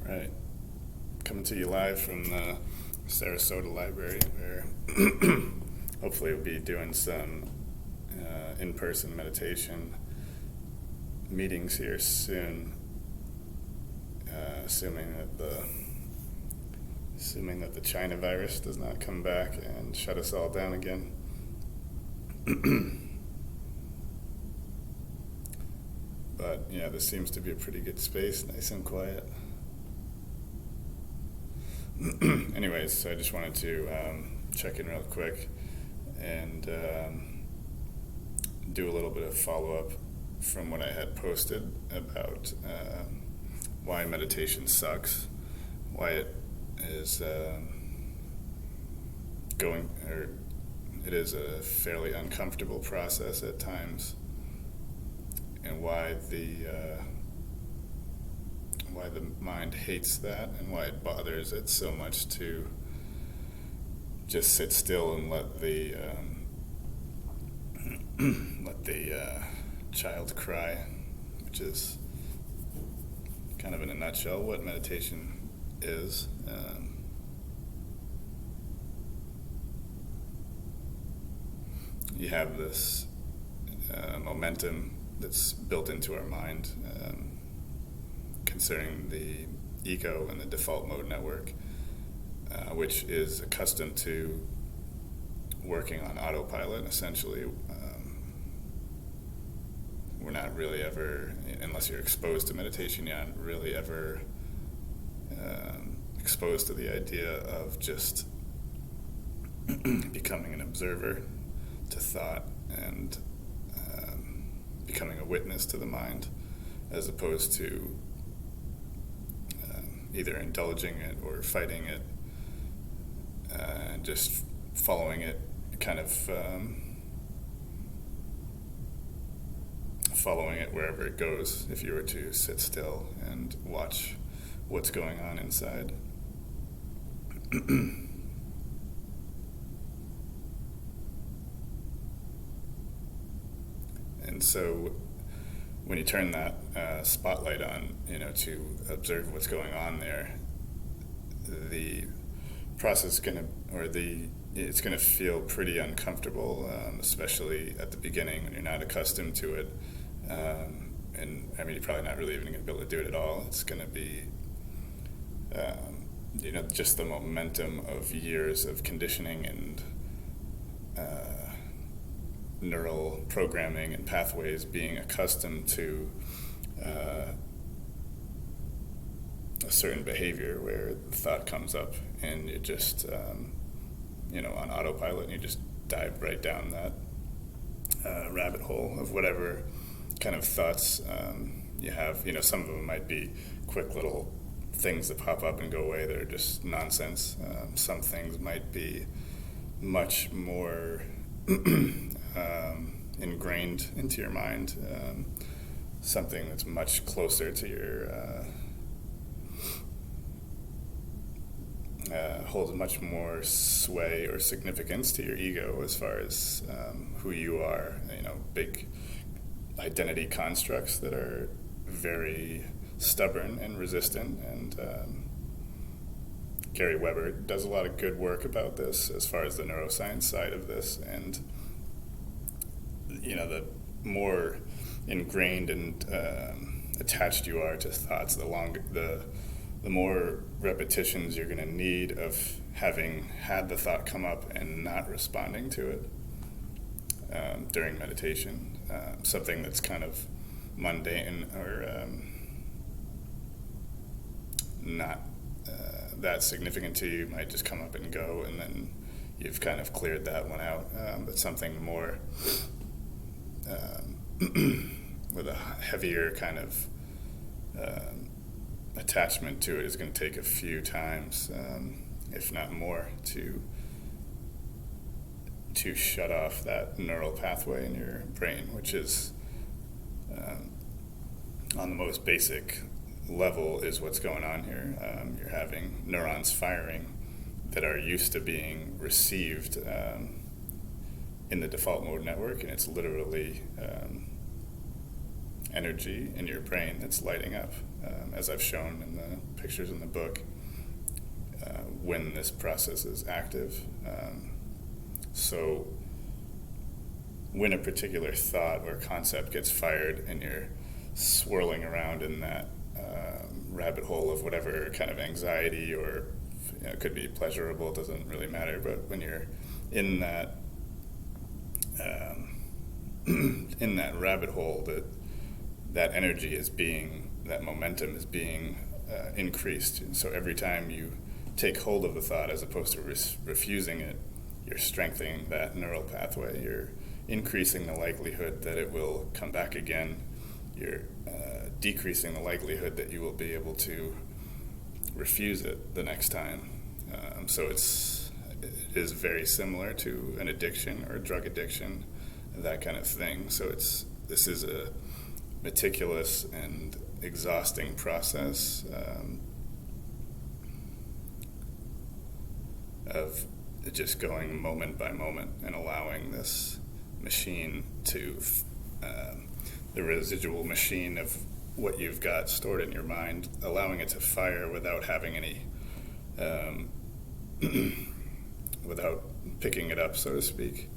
Right. Coming to you live from the Sarasota Library, where hopefully we'll be doing some in-person meditation meetings here soon, assuming that the China virus does not come back and shut us all down again. But yeah, this seems to be a pretty good space, nice and quiet. Anyways, so I just wanted to check in real quick and do a little bit of follow-up from what I had posted about why meditation sucks, why it is it is a fairly uncomfortable process at times, and why the mind hates that, and why it bothers it so much to just sit still and let the child cry, which is kind of in a nutshell what meditation is. You have this momentum that's built into our mind concerning the ego and the default mode network, which is accustomed to working on autopilot, essentially. We're not really ever, unless you're exposed to meditation, you're not really ever exposed to the idea of just becoming an observer to thought and becoming a witness to the mind, as opposed to either indulging it or fighting it, and just following it, kind of following it wherever it goes, if you were to sit still and watch what's going on inside. And so when you turn that spotlight on, to observe what's going on there, the process it's going to feel pretty uncomfortable, especially at the beginning when you're not accustomed to it. And I mean, you're probably not really even going to be able to do it at all. It's going to be, just the momentum of years of conditioning and neural programming and pathways being accustomed to a certain behavior where the thought comes up and you just, on autopilot, and you just dive right down that rabbit hole of whatever kind of thoughts you have. Some of them might be quick little things that pop up and go away that are just nonsense. Some things might be much more ingrained into your mind, something that's much closer to your holds much more sway or significance to your ego as far as who you are. Big identity constructs that are very stubborn and resistant, and Gary Weber does a lot of good work about this as far as the neuroscience side of this. And the more ingrained and attached you are to thoughts, the more repetitions you're going to need of having had the thought come up and not responding to it during meditation. Something that's kind of mundane or not that significant to you might just come up and go, and then you've kind of cleared that one out. But something more with a heavier kind of attachment to it is going to take a few times, if not more, to shut off that neural pathway in your brain, which is on the most basic level is what's going on here. You're having neurons firing that are used to being received in the default mode network, and it's literally energy in your brain that's lighting up. as I've shown in the pictures in the book, when this process is active. So when a particular thought or concept gets fired and you're swirling around in that rabbit hole of whatever kind of anxiety, or it could be pleasurable, doesn't really matter, but when you're in that in that rabbit hole, that energy is being, that momentum is being increased. And so every time you take hold of the thought as opposed to refusing it, you're strengthening that neural pathway. You're increasing the likelihood that it will come back again. You're decreasing the likelihood that you will be able to refuse it the next time. So it is very similar to an addiction or a drug addiction, that kind of thing. So this is a meticulous and exhausting process of just going moment by moment and allowing this machine to, the residual machine of what you've got stored in your mind, allowing it to fire without having any, without picking it up, so to speak.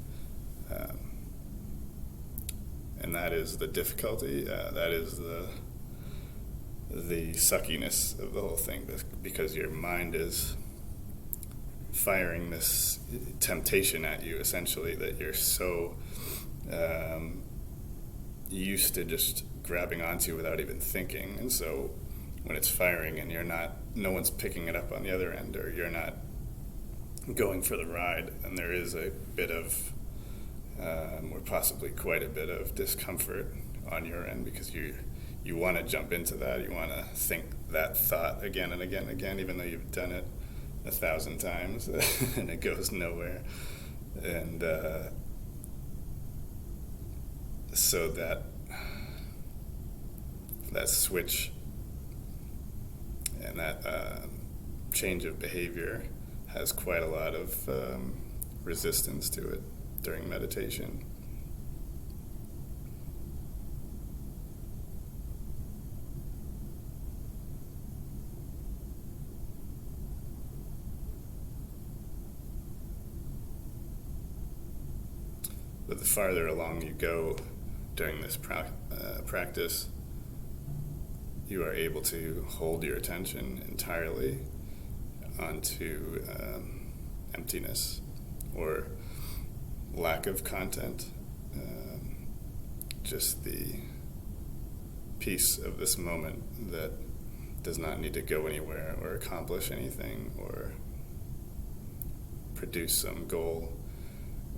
And that is the difficulty, that is the suckiness of the whole thing, because your mind is firing this temptation at you, essentially, that you're so used to just grabbing onto without even thinking. And so when it's firing and no one's picking it up on the other end, or you're not going for the ride, and there is a bit of or possibly quite a bit of discomfort on your end, because you want to jump into that, you want to think that thought again and again and again, even though you've done it 1,000 times and it goes nowhere. And so that switch and that change of behavior has quite a lot of resistance to it during meditation. But the farther along you go during this practice, you are able to hold your attention entirely onto emptiness, or lack of content, just the piece of this moment that does not need to go anywhere or accomplish anything or produce some goal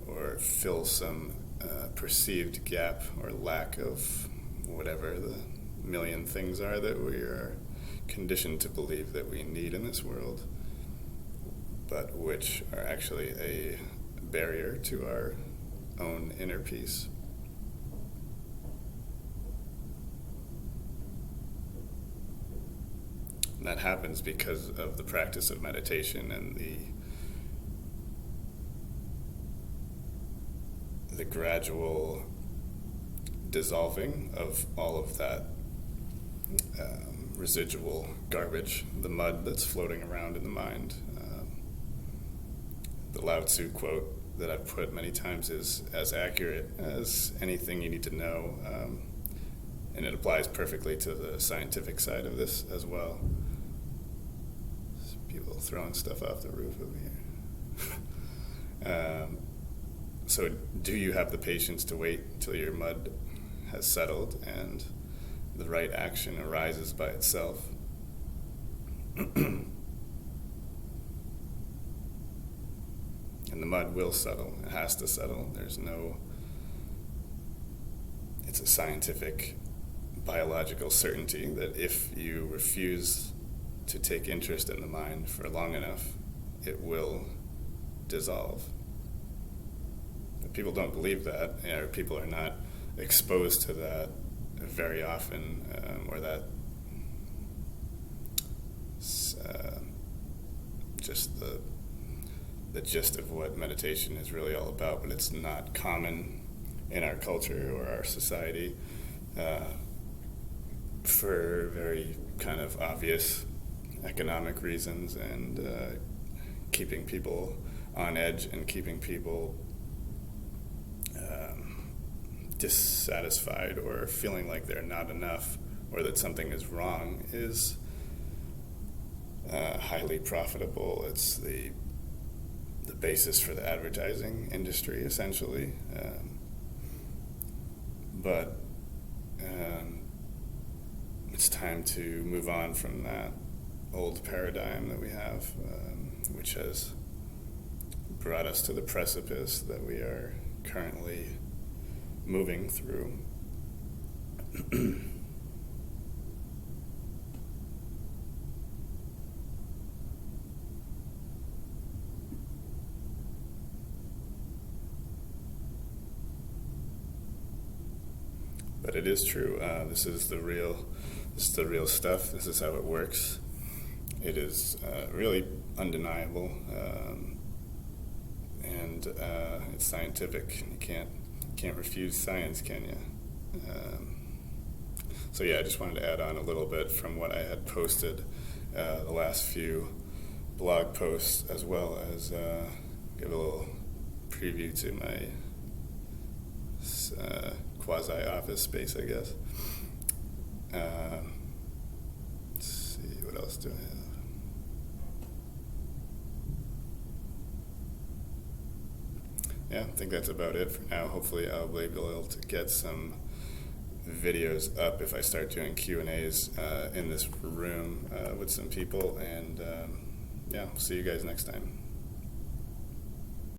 or fill some perceived gap or lack of whatever the million things are that we are conditioned to believe that we need in this world, but which are actually a barrier to our own inner peace. And that happens because of the practice of meditation and the gradual dissolving of all of that residual garbage, the mud that's floating around in the mind. The Lao Tzu quote that I've put many times is as accurate as anything you need to know, and it applies perfectly to the scientific side of this as well. There's people throwing stuff off the roof over here. So do you have the patience to wait until your mud has settled and the right action arises by itself? And the mud will settle. It has to settle. It's a scientific, biological certainty that if you refuse to take interest in the mind for long enough, it will dissolve. But people don't believe that, or people are not exposed to that very often, or that just the gist of what meditation is really all about, but it's not common in our culture or our society for very kind of obvious economic reasons and keeping people on edge and keeping people dissatisfied or feeling like they're not enough or that something is wrong is highly profitable. It's the basis for the advertising industry, essentially. But it's time to move on from that old paradigm that we have, which has brought us to the precipice that we are currently moving through. But it is true. This is the real stuff. This is how it works. It is really undeniable, and it's scientific. You can't refuse science, can you? So yeah, I just wanted to add on a little bit from what I had posted the last few blog posts, as well as give a little preview to my quasi-office space, I guess. Let's see, what else do I have? Yeah, I think that's about it for now. Hopefully I'll be able to get some videos up if I start doing Q&As in this room with some people. And yeah, see you guys next time.